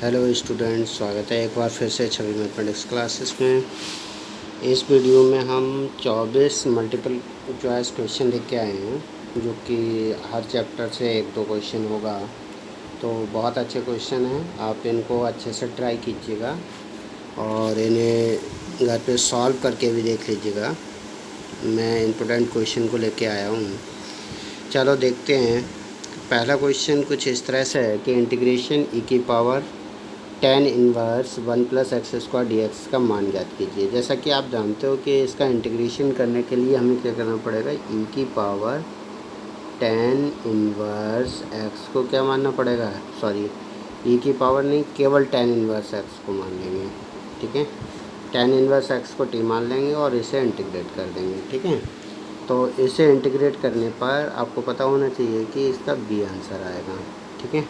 Hello students, स्वागत है एक बार फिर से छवि मैथमेटिक्स क्लासेस में। इस वीडियो में हम 24 मल्टीपल चॉइस क्वेश्चन लेके आए हैं, जो कि हर चैप्टर से एक दो क्वेश्चन होगा। तो बहुत अच्छे क्वेश्चन हैं, आप इनको अच्छे से ट्राई कीजिएगा और इन्हें घर पे सॉल्व करके भी देख लीजिएगा। मैं इम्पोर्टेंट क्वेश्चन को लेके आया हूँ। चलो देखते हैं। पहला क्वेश्चन कुछ इस तरह से है कि इंटीग्रेशन ई की power tan inverse 1 + x² dx का मान ज्ञात कीजिए। जैसा कि आप जानते हो कि इसका इंटीग्रेशन करने के लिए हमें क्या करना पड़ेगा, e की पावर tan इनवर्स x को क्या मानना पड़ेगा, सॉरी e की पावर नहीं, केवल tan इनवर्स x को मान लेंगे। ठीक है, tan इनवर्स x को t मान लेंगे और इसे इंटीग्रेट कर देंगे। ठीक है, तो इसे इंटीग्रेट करने पर आपको पता होना चाहिए कि इसका b आंसर आएगा। ठीक है,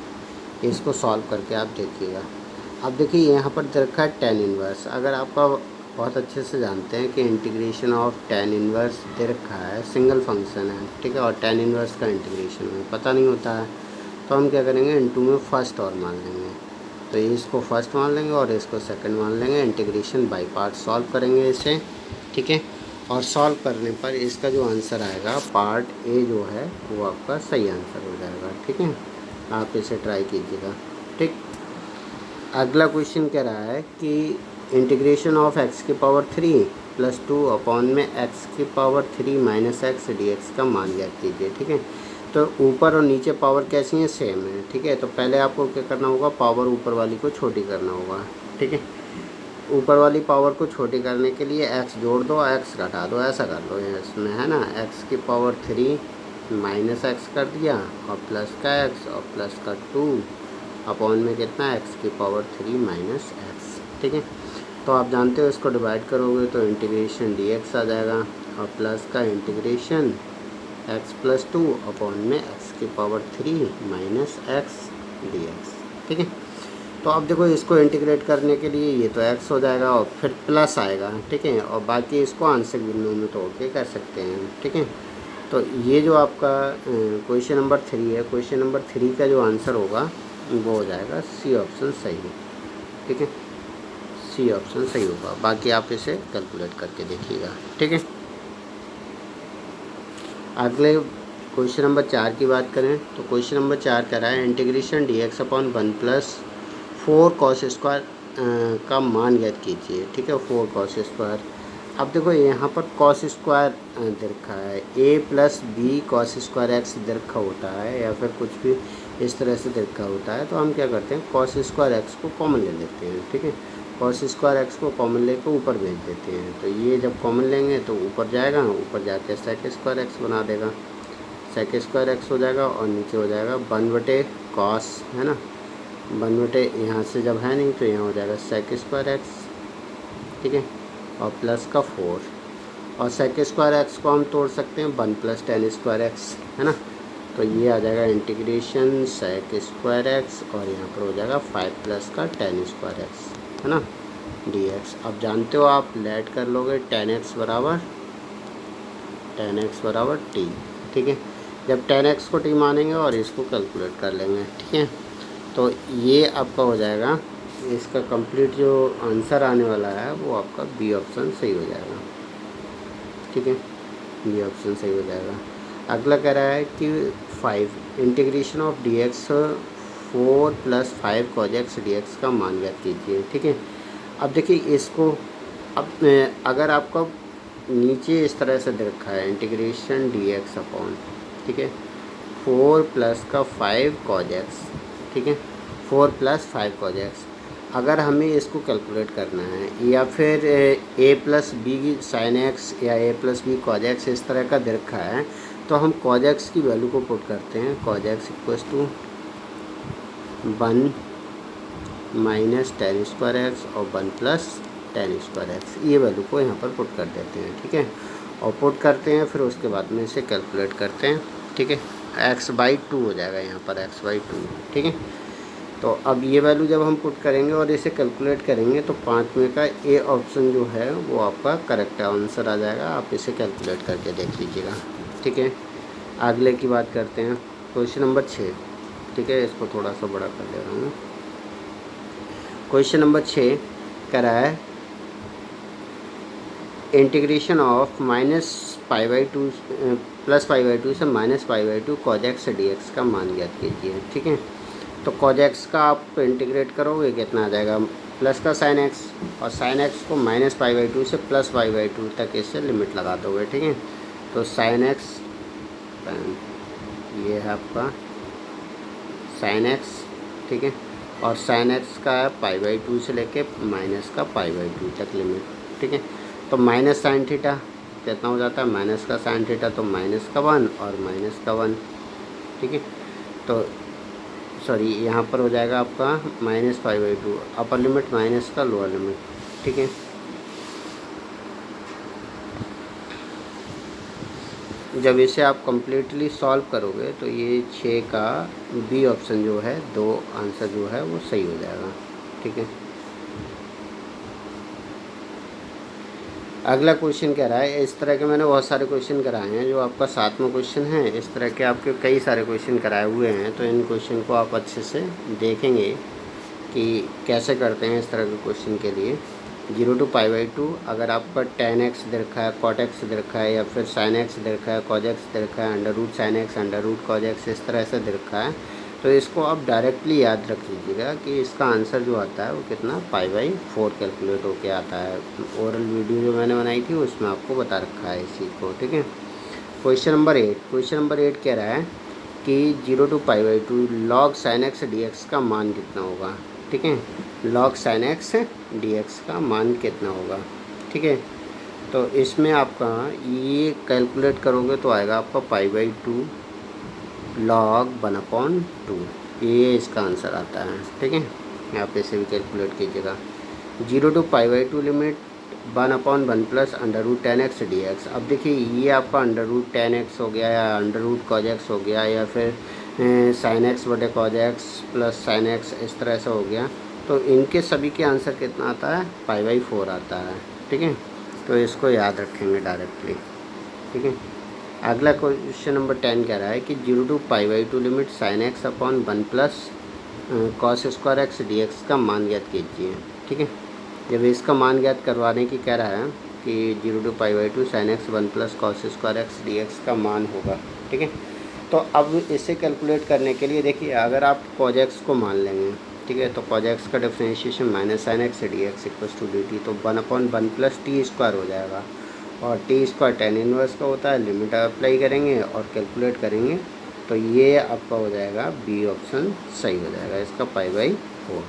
इसको सॉल्व करके आप देखिएगा। अब देखिए यहाँ पर दे रखा है tan इनवर्स। अगर आपका बहुत अच्छे से जानते हैं कि इंटीग्रेशन ऑफ tan इनवर्स दे रखा है, सिंगल फंक्शन है। ठीक है, और tan इनवर्स का इंटीग्रेशन हमें पता नहीं होता है, तो हम क्या करेंगे, इनटू में फर्स्ट और मान लेंगे। तो इसको फर्स्ट मान लेंगे और इसको सेकंड मान लेंगे। इंटीग्रेशन बाय पार्ट सॉल्व करेंगे इसे। ठीक है, और सॉल्व करने पर इसका जो आंसर आएगा, पार्ट ए जो है वो आपका सही आंसर हो जाएगा। ठीक है, आप इसे ट्राई कीजिएगा। ठीक, अगला क्वेश्चन कह रहा है कि इंटीग्रेशन ऑफ x की पावर 3 + 2 अपॉन में x की पावर 3 - x dx का मान ज्ञात कीजिए। ठीक है, तो ऊपर और नीचे पावर कैसी हैं, सेम है। ठीक है, तो पहले आपको क्या करना होगा, पावर ऊपर वाली को छोटी करना होगा। ठीक है, ऊपर वाली पावर को छोटी करने के लिए x जोड़ दो, x घटा दो, ऐसा कर लो। इसमें है ना, x की पावर 3 - x कर दिया और प्लस का x और प्लस का 2 अपॉन में कितना, x की पावर 3 - x। ठीक है, तो आप जानते हो इसको डिवाइड करोगे तो इंटीग्रेशन dx आ जाएगा और प्लस का इंटीग्रेशन x + 2 अपॉन में x की पावर 3 - x dx। ठीक है, तो अब देखो इसको इंटीग्रेट करने के लिए ये तो x हो जाएगा और फिर प्लस आएगा। ठीक है, और बाकी इसको आंशिक बिंदुओं में तोड़ के कर सकते हैं। ठीक है, तो ये जो आपका क्वेश्चन नंबर 3 है, क्वेश्चन नंबर 3 का जो आंसर होगा वो हो जाएगा सी ऑप्शन सही है। ठीक है, सी ऑप्शन सही होगा। बाकी आप इसे कैलकुलेट करके देखिएगा। ठीक है, अगले क्वेश्चन नंबर 4 की बात करें तो क्वेश्चन नंबर 4 कह रहा है इंटीग्रेशन dx अपॉन 1 + 4 cos² का मान ज्ञात कीजिए। ठीक है, 4 cos²। अब देखो यहाँ पर cos² दे रखा है, a + b cos² x दे रखा होता है, या फिर कुछ भी इस तरह से दे रखा होता है, तो हम क्या करते हैं, cos² x को कॉमन ले लेते हैं। ठीक है, cos² x को कॉमन लेकर ऊपर भेज देते हैं। तो ये जब कॉमन लेंगे तो ऊपर जाएगा, ऊपर जाके sec² x बना देगा, sec² x हो जाएगा और नीचे हो जाएगा 1/cos, है ना, 1/, यहाँ से जब है नहीं तो यहाँ हो जाएगा sec² x। ठीक है, और प्लस का 4, और sec² x को हम तोड़ सकते हैं 1 + tan² x, है ना, तो ये आ जाएगा इंटीग्रेशन sec² x और यहाँ पर हो जाएगा 5 प्लस का tan² x, है ना, dx। अब जानते हो आप लेट कर लोगे tan x बराबर t। ठीक है, जब tan x को t मानेंगे और इसको कैलकुलेट कर लेंगे। ठीक है, तो ये आपका हो जाएगा, इसका कंप्लीट जो आंसर आने वाला है वो आपका बी ऑप्शन सही हो जाएगा। ठीक है, बी ऑप्शन सही हो जाएगा। अगला कह रहा है कि 5 integration of dx 4 + 5 cos x dx का मान ज्ञात कीजिए। ठीक है, अब देखिए इसको, अब अगर आपका नीचे इस तरह से दे रखा है इंटीग्रेशन dx अपॉन, ठीक है, 4 + का 5 cos x। ठीक है, 4 + 5 cos x। अगर हमें इसको कैलकुलेट करना है, या फिर a + b sin x या a + b cos x इस तरह का दे रखा है, तो हम cos x की वैल्यू को पुट करते हैं। cos x = 1 - tan² x और 1 + tan² x, ये वैल्यू को यहाँ पर पुट कर देते हैं। ठीक है, और पुट करते हैं, फिर उसके बाद में इसे कैलकुलेट करते हैं। ठीक है, x/2 हो जाएगा यहाँ पर, x/2। ठीक है, तो अब ये वैल्यू जब हम पुट करेंगे और इसे कैलकुलेट करेंगे तो 5 में का ए ऑप्शन जो है वो आपका करेक्ट आंसर आ जाएगा। आप इसे कैलकुलेट करके देख लीजिएगा। ठीक है, अगले की बात करते हैं, क्वेश्चन नंबर 6। ठीक है, इसको थोड़ा सा बड़ा कर ले रहा हूँ। क्वेश्चन नंबर 6 कह रहा है इंटीग्रेशन ऑफ -π/2 +π/2 से -π/2 cos x डी एक्स का मान ज्ञात कीजिए। ठीक है, तो cos x का आप इंटीग्रेट करोगे कितना आ जाएगा, प्लस का sin x, और sin x को -π/2 से +π/2 तक इससे लिमिट लगा दोगे। ठीक है, तो sin x ये है आपका sin x। ठीक है, और sin x का π/2 से लेके माइनस का π/2 तक लिमिट। ठीक है, तो माइनस साइन थीटा कितना हो जाता है, माइनस का साइन थीटा, तो माइनस का 1 और माइनस का 1। ठीक है, तो सॉरी यहाँ पर हो जाएगा आपका -π/2 अपर लिमिट माइनस का लोअर लिमिट। ठीक है, जब इसे आप कंप्लीटली सॉल्व करोगे तो ये 6 का बी ऑप्शन जो है, 2 आंसर जो है वो सही हो जाएगा। ठीक है, अगला क्वेश्चन कह रहा है, इस तरह के मैंने बहुत सारे क्वेश्चन कराए हैं, जो आपका 7वां क्वेश्चन है, इस तरह के आपके कई सारे क्वेश्चन कराए हुए हैं। तो इन क्वेश्चन को आप अच्छे से देखेंगे कि कैसे करते हैं इस तरह के क्वेश्चन के लिए। 0 to π/2 अगर आपका tan x दे रखा है, cot x दे रखा है, या फिर sin x दे रखा है, cos x दे रखा है, √sin x, √cos x इस तरह से दे रखा है, तो इसको आप डायरेक्टली याद रख लीजिएगा कि इसका आंसर जो आता है वो कितना π/4 कैलकुलेट होके आता है। ओरल वीडियो जो मैंने बनाई थी उसमें आपको बता रखा है इसी को। ठीक है, क्वेश्चन नंबर 8 कह रहा है कि 0 to π/2 log sin x dx का मान कितना होगा। ठीक है, log sin x dx का मान कितना होगा। ठीक है, तो इसमें आपका ये कैलकुलेट करोगे तो आएगा आपका π/2 log 1/2, ये इसका आंसर आता है। ठीक है, आप इसे भी कैलकुलेट कीजिएगा। 0 to π/2 limit 1/1 plus √tan x dx। अब देखिए ये आपका √tan x हो गया, या √cos x हो गया, या फिर sin x बटे cos x plus sin x इस तरह से हो गया। तो इनके सभी के आंसर कितना आता है, π/4 आता है। ठीक है, तो इसको याद रखेंगे डायरेक्टली। ठीक है, अगला क्वेश्चन नंबर 10 कह रहा है कि 0 to π/2 limit sin x/1 plus cos square x dx का मान ज्ञात कीजिए। ठीक है, जब इसका मान ज्ञात करवाने की कह रहा है कि 0 to π/2 sin x/1 plus cos square x dx का मान होगा। ठीक है, तो अब इसे कैलकुलेट करने के लिए देखिए, अगर आप cos x को मान लेंगे, ठीक है, तो cos x का differentiation minus sin x dx = dt, तो 1/1 प्लस टी स्क्वायर हो जाएगा, और टी स्क्वायर tan इनवर्स का होता है। लिमिट अप्लाई करेंगे और कैलकुलेट करेंगे तो ये आपका हो जाएगा बी ऑप्शन सही हो जाएगा, इसका π/4।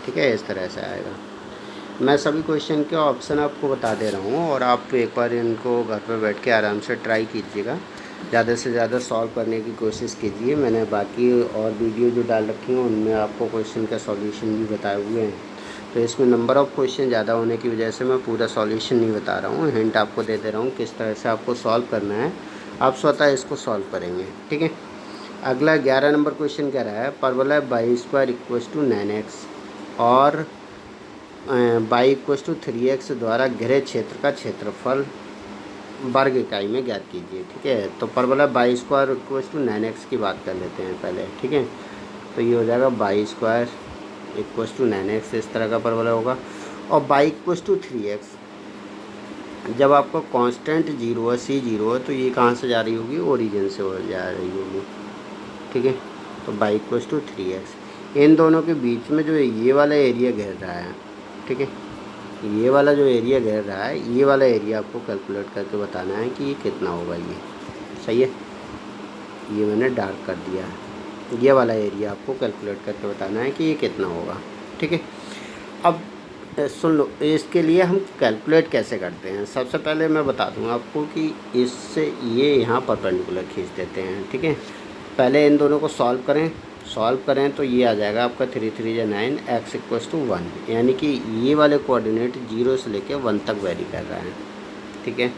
ठीक है, इस तरह से आएगा। मैं सभी क्वेश्चन के ऑप्शन आपको बता दे रहा हूँ, और आप एक बार इनको घर पर बैठ के आराम से ट्राई कीजिएगा, ज़्यादा से ज़्यादा सॉल्व करने की कोशिश कीजिए। मैंने बाकी और वीडियो जो डाल रखी हैं उनमें आपको क्वेश्चन का सॉल्यूशन भी बताए हुए हैं, तो इसमें नंबर ऑफ़ क्वेश्चन ज़्यादा होने की वजह से मैं पूरा सॉल्यूशन नहीं बता रहा हूँ, हिंट आपको दे दे रहा हूँ किस तरह से आपको सॉल्व करना है, आप स्वतः इसको सॉल्व करेंगे। ठीक है, अगला 11 नंबर क्वेश्चन कह रहा है परवलय y² = 9x और y = 3x द्वारा घिरे क्षेत्र का क्षेत्रफल वर्ग इकाई में ज्ञात कीजिए। ठीक है, तो परवलय y² = 9x की बात कर लेते हैं पहले। ठीक है, तो ये हो जाएगा y² = 9x, इस तरह का परवलय होगा, और y = 3x। जब आपका कांस्टेंट 0 है, c 0 है, तो ये कहाँ से जा रही होगी, ओरिजिन से हो जा रही होगी। ठीक है, तो y = 3x। इन दोनों के बीच में जो ये वाला एरिया घेर रहा है, ठीक है, ये वाला जो एरिया घेर रहा है, ये वाला एरिया आपको कैलकुलेट करके बताना है कि ये कितना होगा। ये सही है, ये मैंने डार्क कर दिया है, ये वाला एरिया आपको कैलकुलेट करके बताना है कि ये कितना होगा। ठीक है, अब सुन लो, इसके लिए हम कैलकुलेट कैसे करते हैं। सबसे पहले मैं बता दूंगा आपको कि इससे ये यहाँ परपेंडिकुलर खींच देते हैं। ठीक है, पहले इन दोनों को सॉल्व करें तो ये आ जाएगा आपका 3 3 9 x = 1, यानी कि ये वाले कोऑर्डिनेट 0 से लेके 1 तक वेरी कर रहा है। ठीक है,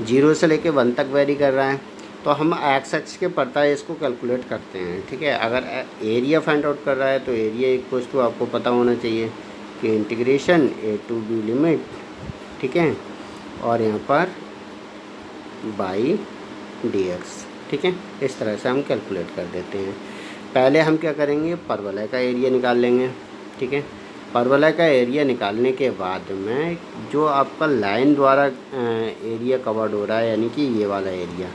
0 से लेके 1 तक वेरी कर रहा है, तो हम एक्स एक्स के पड़ता है इसको कैलकुलेट करते हैं। ठीक है, अगर एरिया फाइंड आउट कर रहा है तो एरिया = आपको पता होना चाहिए कि integration a to b limit, ठीक है, और यहाँ पर बाई dx। ठीक है, इस तरह से हम कैलकुलेट कर देते हैं। पहले हम क्या करेंगे, परवलय का एरिया निकाल लेंगे। ठीक है। परवलय का एरिया निकालने के बाद में जो आपका लाइन द्वारा एरिया कवर्ड हो रहा है, यानी कि ये वाला एरिया,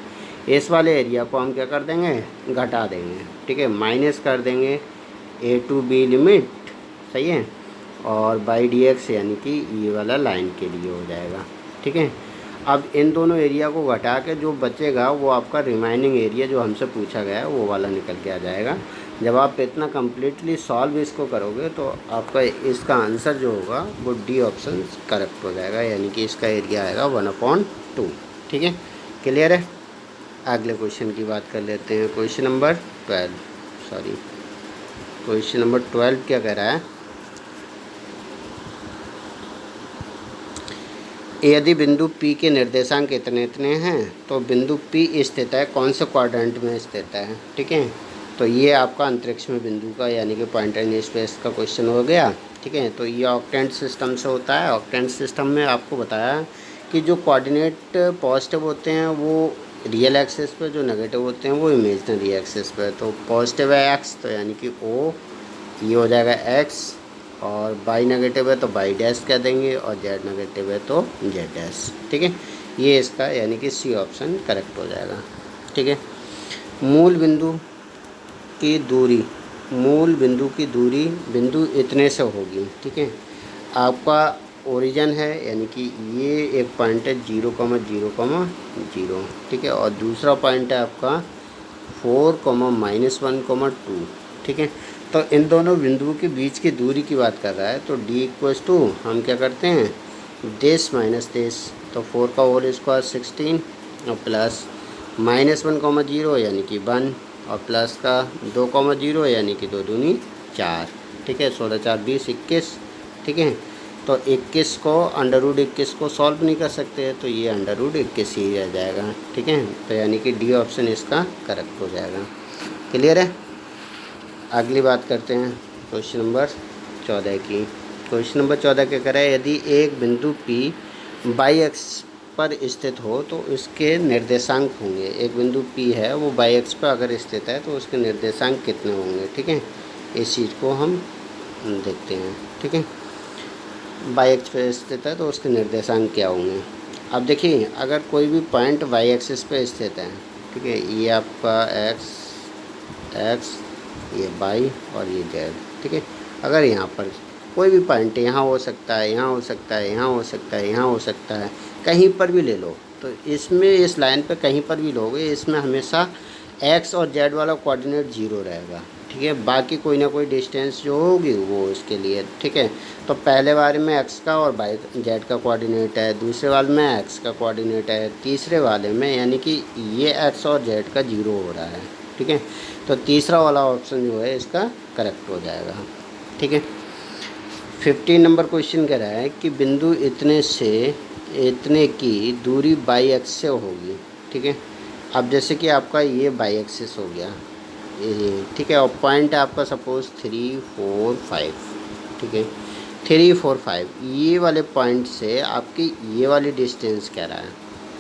इस वाले एरिया को हम क्या कर देंगे, घटा देंगे, ठीक है, माइनस कर देंगे ए टू बी लिमिट, सही है, और बाई डी एक्स यानी कि ये वाला लाइन के लिए हो जाएगा, ठीक है। अब इन दोनों एरिया को घटा के जो बचेगा वो आपका रिमाइनिंग एरिया जो हमसे पूछा गया है वो वाला निकल के आ जाएगा। जब आप इतना कम्प्लीटली सॉल्व इसको करोगे तो आपका इसका आंसर जो होगा वो डी ऑप्शन करेक्ट हो जाएगा, यानी कि इसका एरिया आएगा 1/2, ठीक है। क्लियर है। अगले क्वेश्चन की बात कर लेते हैं। क्वेश्चन नंबर 12 क्या कह रहा है, यदि बिंदु P के निर्देशांक इतने इतने हैं तो बिंदु P स्थित है कौन से क्वाड्रेंट में स्थित है, ठीक है। तो ये आपका अंतरिक्ष में बिंदु का यानी कि पॉइंट इन स्पेस का क्वेश्चन हो गया, ठीक है। तो ये ऑक्टेंट सिस्टम से होता है। ऑक्टेंट सिस्टम में आपको बताया कि जो कोऑर्डिनेट पॉजिटिव होते हैं वो रियल एक्सिस पे, जो नेगेटिव होते हैं वो इमेजिनरी एक्सिस पे। तो पॉजिटिव है एक्स, तो यानी कि ओ, ये हो जाएगा एक्स, और बाई नेगेटिव है तो बाई डैश कह देंगे, और जेड नेगेटिव है तो जेड डैश, ठीक है। ये इसका यानी कि सी ऑप्शन करेक्ट हो जाएगा, ठीक है। मूल बिंदु की दूरी बिंदु इतने से होगी, ठीक है। आपका ओरिजिन है यानी कि ये एक पॉइंट है 0,0,0, ठीक है, और दूसरा पॉइंट है आपका 4,-1,2, ठीक है। तो इन दोनों बिंदुओं के बीच की दूरी की बात कर रहा है। तो d = हम क्या करते हैं, देश माइनस देश, तो 4 का होल स्क्वायर 16 और प्लस -1,0 यानी कि 1, और प्लस का 2,0 यानी कि 2 दूनी 4, ठीक है। 16 4 20 21, ठीक है। तो 21 को √21 को सॉल्व नहीं कर सकते, तो ये √21 ही रह जाएगा, ठीक है। तो यानी कि डी ऑप्शन इसका करेक्ट हो जाएगा। क्लियर है। अगली बात करते हैं क्वेश्चन नंबर 14 की। क्वेश्चन नंबर 14 क्या कह रहा है, यदि एक बिंदु P बाई एक्स पर स्थित हो तो इसके निर्देशांक होंगे। एक बिंदु P है वो बाई एक्स पर अगर स्थित है तो उसके निर्देशांक कितने होंगे, ठीक है। इस चीज़ को हम देखते हैं, ठीक है। बाई एक्स पर स्थित है तो उसके निर्देशांक क्या होंगे। अब देखिए, अगर कोई भी पॉइंट वाई एक्सिस पर स्थित है, ठीक है, ये आपका एक्स, ये बाई और ये जेड, ठीक है। अगर यहाँ पर कोई भी पॉइंट यहाँ हो सकता है, यहाँ हो सकता है, यहाँ हो सकता है, यहाँ हो सकता है, कहीं पर भी ले लो, तो इसमें इस लाइन पे कहीं पर भी लोगे, इसमें हमेशा एक्स और जेड वाला कोऑर्डिनेट 0 रहेगा, ठीक है। बाकी कोई ना कोई डिस्टेंस जो होगी वो इसके लिए, ठीक है। तो पहले वाले में एक्स का और बाई जेड का कोऑर्डिनेट है, दूसरे वाले में एक्स का कोऑर्डिनेट है, तीसरे वाले में यानी कि ये एक्स और जेड का 0 हो रहा है, ठीक है। तो तीसरा वाला ऑप्शन जो है इसका करेक्ट हो जाएगा, ठीक है। 15 नंबर क्वेश्चन कह रहा है कि बिंदु इतने से इतने की दूरी बाई एक्स से होगी, ठीक है। अब जैसे कि आपका ये बाई एक्सिस हो गया ये, ठीक है, और पॉइंट है आपका सपोज़ 3 4 5, ठीक है, 3 4 5, ये वाले पॉइंट से आपकी ये वाली डिस्टेंस कह रहा है,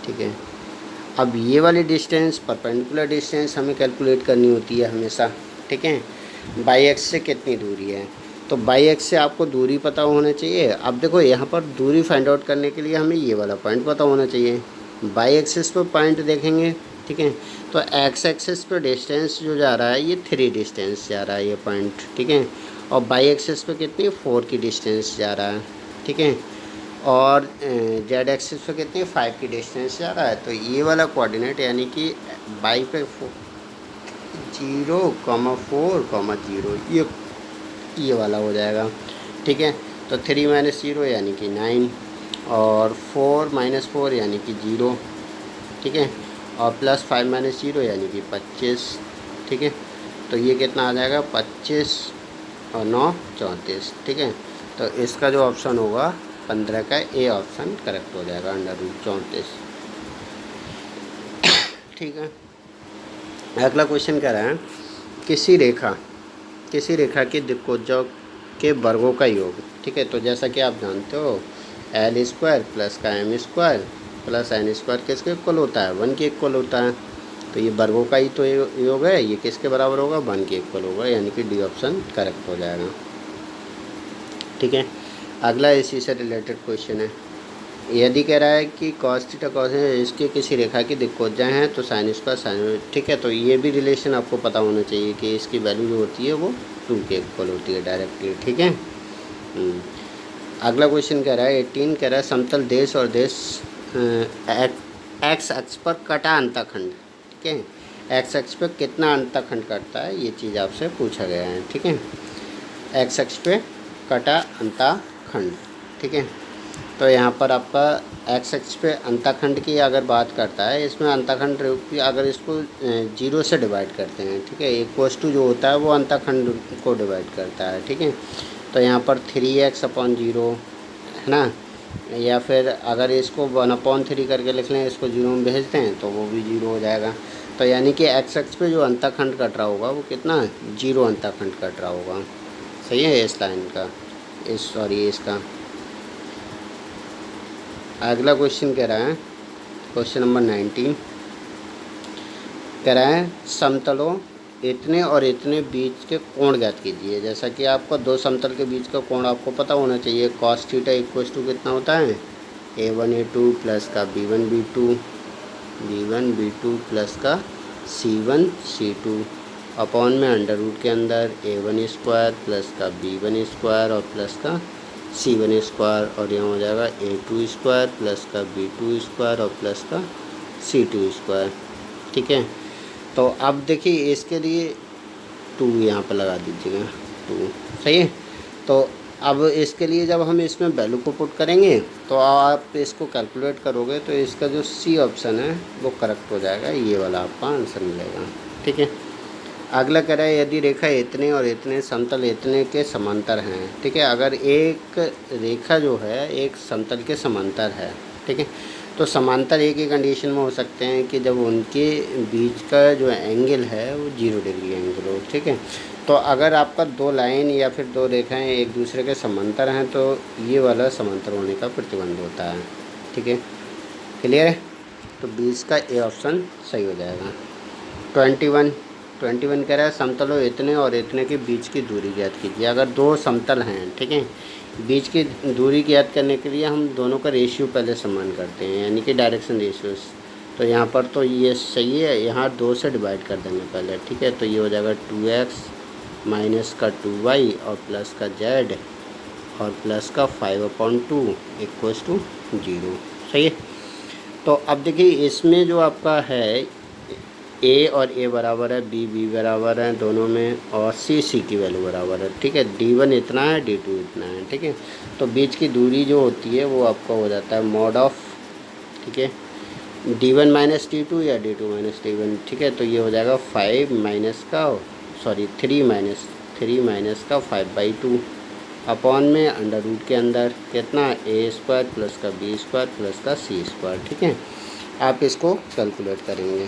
ठीक है। अब ये वाली डिस्टेंस, परपेंडिकुलर डिस्टेंस हमें कैलकुलेट करनी होती है हमेशा, ठीक है। बाई एक्स से कितनी दूरी है, तो बाई एक्स से आपको दूरी पता होना चाहिए। अब देखो, यहाँ पर दूरी फाइंड आउट करने के लिए हमें ये वाला पॉइंट पता होना चाहिए। बाई एक्सिस पर पॉइंट देखेंगे, ठीक है, तो एक्स एक्सिस पर डिस्टेंस जो जा रहा है ये 3 डिस्टेंस जा रहा है ये पॉइंट, ठीक है। और बाई एक्सिस पर कितनी 4 की डिस्टेंस जा रहा है, ठीक है। और जेड एक्सिस पे कितनी 5 की डिस्टेंस जा रहा है। तो ये वाला कोऑर्डिनेट यानी कि बाई पे 0,4,0 ये वाला हो जाएगा, ठीक है। तो 3 - 0 यानी कि 9, और 4 - 4 यानी कि 0, ठीक है, और प्लस 5 - 0 यानी कि 25, ठीक है। तो ये कितना आ जाएगा 25 और 9 34, ठीक है। तो इसका जो ऑप्शन होगा 15 का ए ऑप्शन करेक्ट हो जाएगा, √34, ठीक है। अगला क्वेश्चन कह रहा है किसी रेखा की दिक्कोजों के वर्गों का योग, ठीक है। तो जैसा कि आप जानते हो L² प्लस का M² प्लस N² किसके इक्वल होता है, 1 के इक्वल होता है। तो ये वर्गों का ही तो योग है, ये किसके बराबर होगा, 1 के इक्वल होगा, यानी कि डी ऑप्शन करेक्ट हो जाएगा। ठीक है। अगला इसी से रिलेटेड क्वेश्चन है। यदि कह रहा है कि कॉस थीटा कॉस इसके किसी रेखा की दिक्कोजाएँ हैं तो साइन स्क्वायर साइन, ठीक है। तो ये भी रिलेशन आपको पता होना चाहिए कि इसकी वैल्यू जो होती है वो 2 के इक्वल होती है डायरेक्टली, ठीक है। अगला क्वेश्चन कह रहा है 18, कह रहा है समतल देश और देश एक्स अक्ष पर कटा अंतःखंड, ठीक है। एक्स अक्ष पर कितना अंतःखंड कटता है ये चीज़ आपसे पूछा गया है, ठीक है। एक्स अक्ष पे कटा अंतःखंड, ठीक है। तो यहाँ पर आपका एक्स अक्ष पे अंतःखंड की अगर बात करता है, इसमें अंतःखंड अगर इसको 0 से डिवाइड करते हैं, ठीक है, इक्वल्स टू जो होता है वो अंतःखंड को डिवाइड करता है, ठीक है। तो यहाँ पर 3x/0 है ना, या फिर अगर इसको 1/3 करके लिख लें, इसको 0 में भेज दें तो वो भी 0 हो जाएगा। तो यानी कि एक्स अक्ष पे जो अंतःखंड कट रहा होगा वो कितना है, 0 अंतःखंड कट रहा होगा। सही है इस लाइन का, इसका। अगला क्वेश्चन कह रहा है, क्वेश्चन नंबर 19 कह रहा है समतलों इतने और इतने बीच के कोण ज्ञात कीजिए। जैसा कि आपको दो समतल के बीच का कोण आपको पता होना चाहिए। कॉस थीटा इक्वल्स टू कितना होता है, a1 a2 प्लस का b1 b2 प्लस का c1 c2 अपॉन में अंडर रूट के अंदर a1 स्क्वायर प्लस का b1 स्क्वायर और प्लस का c1 स्क्वायर, और यहाँ हो जाएगा a2 स्क्वायर प्लस का b2 स्क्वायर और प्लस का c2 स्क्वायर, ठीक है। तो अब देखिए इसके लिए 2 यहाँ पर लगा दीजिएगा, 2, सही है। तो अब इसके लिए जब हम इसमें वैल्यू को पुट करेंगे तो आप इसको कैलकुलेट करोगे तो इसका जो सी ऑप्शन है वो करेक्ट हो जाएगा, ये वाला आपका आंसर मिलेगा, ठीक है। अगला कह रहा है यदि रेखा इतने और इतने समतल इतने के समांतर हैं, ठीक है। अगर एक रेखा जो है एक समतल के समांतर है, ठीक है, तो समांतर एक ही कंडीशन में हो सकते हैं कि जब उनके बीच का जो एंगल है वो 0 डिग्री एंगल हो, ठीक है। तो अगर आपका 2 लाइन या फिर 2 रेखाएं एक दूसरे के समांतर हैं तो ये वाला समांतर होने का प्रतिबंध होता है, ठीक है। क्लियर है, तो 20 का ए ऑप्शन सही हो जाएगा। 21 कह रहा है समतलों इतने और इतने के बीच की दूरी ज्ञात कीजिए। अगर 2 समतल हैं, ठीक है, बीच की दूरी ज्ञात करने के लिए हम दोनों का रेशियो पहले समान करते हैं, यानी कि डायरेक्शन रेशियोस। तो यहाँ पर तो ये सही है, यहाँ 2 से डिवाइड कर देंगे पहले, ठीक है। तो ये हो जाएगा 2x माइनस का 2y और प्लस का z और प्लस का 5/2 इक्वल्स टू 0, सही है। तो अब देखिए इसमें जो आपका है a और a बराबर है, b बराबर है दोनों में, और c की वैल्यू बराबर है, ठीक है। d1 इतना है, d2 इतना है, ठीक है। तो बीच की दूरी जो होती है वो आपका हो जाता है मॉड ऑफ, ठीक है, d1 माइनस d2 या d2 माइनस d1, ठीक है। तो ये हो जाएगा 3 माइनस का 5/2 अपॉन में अंडर रूट के अंदर कितना a² प्लस का b² प्लस का c², ठीक है। आप इसको कैलकुलेट करेंगे,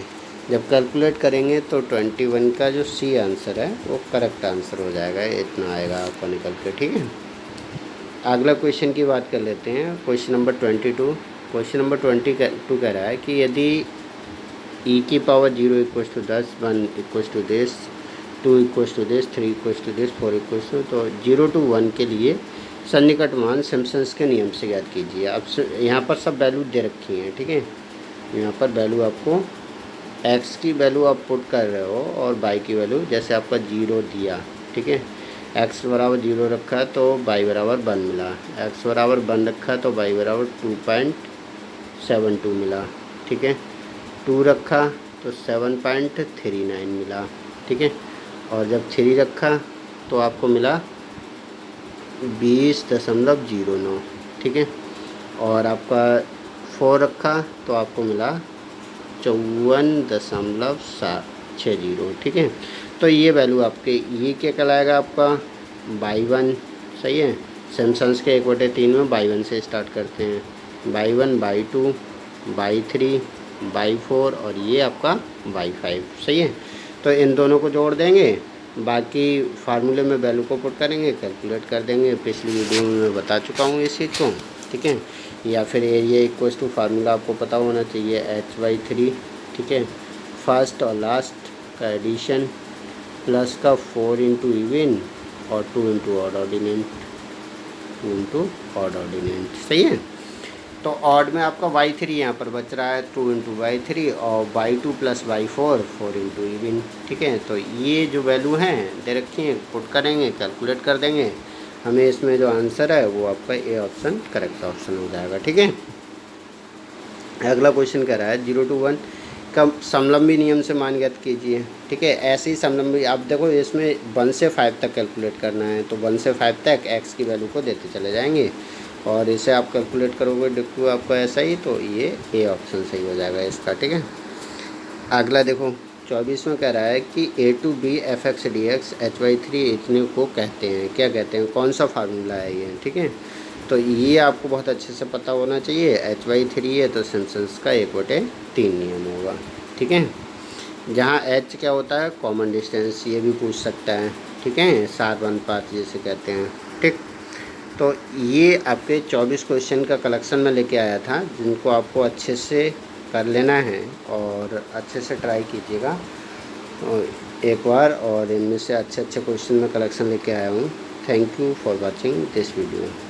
जब कैलकुलेट करेंगे तो 21 का जो सी आंसर है वो करेक्ट आंसर हो जाएगा, इतना आएगा आपका निकल के, ठीक है। अगला क्वेश्चन की बात कर लेते हैं, क्वेश्चन नंबर 22। क्वेश्चन नंबर 22 कह रहा है कि यदि e की power 0 equals to 10, 1 equals to this, 2 equals to this, 3 equals to this, 4 equals to, तो 0 to 1 के लिए सन्निकट मान सिम्पसन्स के नियम से ज्ञात कीजिए। अब यहाँ पर सब वैल्यू दे रखी हैं, ठीक है। यहाँ पर वैल्यू आपको x की वैल्यू आप पुट कर रहे हो और y की वैल्यू जैसे आपका 0 दिया, ठीक है। x बराबर 0 रखा है तो y बराबर 1 मिला, x बराबर 1 रखा है तो y बराबर 2.72 मिला, ठीक है। 2 रखा तो 7.39 मिला, ठीक है। और जब 3 रखा तो आपको मिला 20.09, ठीक है। और आपका 4 रखा तो आपको मिला 54.60, ठीक है। तो ये वैल्यू आपके ये क्या कहलाएगा आपका y1, सही है। सिम्पसन्स के 1/3 में y1 से स्टार्ट करते हैं, y1 y2 y3 y4 और ये आपका y5, सही है। तो इन दोनों को जोड़ देंगे, बाकी फार्मूले में वैल्यू को पुट करेंगे, कैलकुलेट कर देंगे। पिछली वीडियो में मैं बता चुका हूँ इस चीज़ को, ठीक है। या फिर एरिया इक्वल्स टू फार्मूला आपको पता होना चाहिए h/3, ठीक है। फर्स्ट और लास्ट का एडिशन प्लस का 4 इंटू इवन और 2 इंटू ऑड ऑर्डिनेंट, 2 इंटू ऑड ऑर्डिनेंट, सही है। तो ऑड में आपका y3 यहाँ पर बच रहा है 2 इंटू y3 और y2 plus y4 4 into even, ठीक है। तो ये जो वैल्यू हैं दे रखी हैं, पुट करेंगे, कैलकुलेट कर देंगे, हमें इसमें जो आंसर है वो आपका ए ऑप्शन करेक्ट ऑप्शन हो जाएगा, ठीक है। अगला क्वेश्चन कह रहा है 0 to 1 का समलंबी नियम से मान ज्ञात कीजिए, ठीक है। ऐसे ही समलंबी आप देखो इसमें 1 से 5 तक कैलकुलेट करना है, तो 1 से 5 तक x की वैल्यू को देते चले जाएंगे और इसे आप कैलकुलेट करोगे डिक्टू आपका ऐसा ही, तो ये ए ऑप्शन सही हो जाएगा इसका, ठीक है। अगला देखो 24वां कह रहा है कि a to B F X D X H Y three इतने को कहते हैं, क्या कहते हैं, कौन सा फार्मूला है ये, ठीक है। तो ये आपको बहुत अच्छे से पता होना चाहिए। h/3 है तो सिम्पसन्स का 1/3 नियम होगा, ठीक है। जहाँ h क्या होता है, कॉमन डिस्टेंस, ये भी पूछ सकता है, ठीक है, सार अनुपात जिसे कहते हैं, ठीक। तो ये आपके 24 क्वेश्चन का कलेक्शन में लेके आया था, जिनको आपको अच्छे से कर लेना है और अच्छे से ट्राई कीजिएगा एक बार, और इनमें से अच्छे अच्छे क्वेश्चन में कलेक्शन लेके आया हूँ। Thank you for watching this video.